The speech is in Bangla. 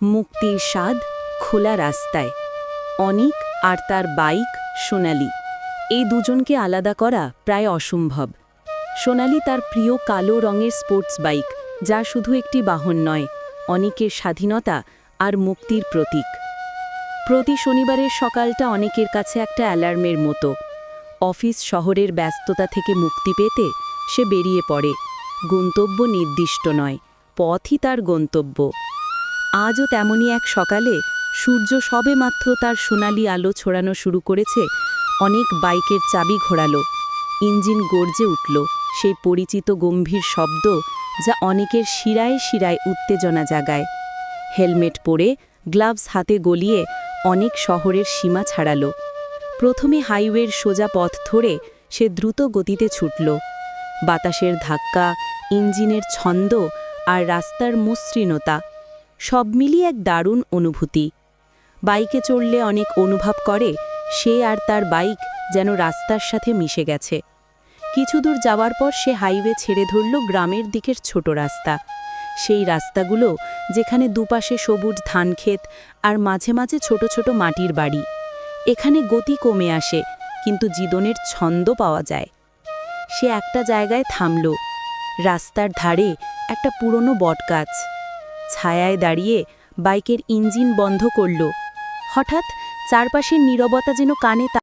মুক্তির স্বাদ খোলা রাস্তায়। অনিক আর তার বাইক সোনালি, এই দুজনকে আলাদা করা প্রায় অসম্ভব। সোনালি তার প্রিয় কালো রঙের স্পোর্টস বাইক, যা শুধু একটি বাহন নয়, অনিকের স্বাধীনতা আর মুক্তির প্রতীক। প্রতি শনিবারের সকালটা অনেকের কাছে একটা অ্যালার্মের মতো। অফিস শহরের ব্যস্ততা থেকে মুক্তি পেতে সে বেরিয়ে পড়ে। গন্তব্য নির্দিষ্ট নয়, পথই তার গন্তব্য। আজও তেমনই এক সকালে সূর্য সবেমাত্র তার সোনালি আলো ছড়ানো শুরু করেছে, অনেক বাইকের চাবি ঘোরালো, ইঞ্জিন গর্জে উঠল, সেই পরিচিত গম্ভীর শব্দ যা অনেকের শিরায় শিরায় উত্তেজনা জাগায়। হেলমেট পরে, গ্লাভস হাতে গলিয়ে অনেক শহরের সীমা ছাড়ালো। প্রথমে হাইওয়ের সোজা পথ ধরে সে দ্রুত গতিতে ছুটল। বাতাসের ধাক্কা, ইঞ্জিনের ছন্দ আর রাস্তার মসৃণতা সব মিলিয়ে এক দারুণ অনুভূতি। বাইকে চড়লে অনেক অনুভব করে সে আর তার বাইক যেন রাস্তার সাথে মিশে গেছে। কিছু দূর যাওয়ার পর সে হাইওয়ে ছেড়ে ধরল গ্রামের দিকের ছোট রাস্তা। সেই রাস্তাগুলো যেখানে দুপাশে সবুজ ধানক্ষেত আর মাঝে মাঝে ছোট ছোট মাটির বাড়ি। এখানে গতি কমে আসে, কিন্তু জীবনের ছন্দ পাওয়া যায়। সে একটা জায়গায় থামল। রাস্তার ধারে একটা পুরনো বটগাছ। ছায়ায় দাঁড়িয়ে বাইকের ইঞ্জিন বন্ধ করল। হঠাৎ চারপাশের নীরবতা যেন কানে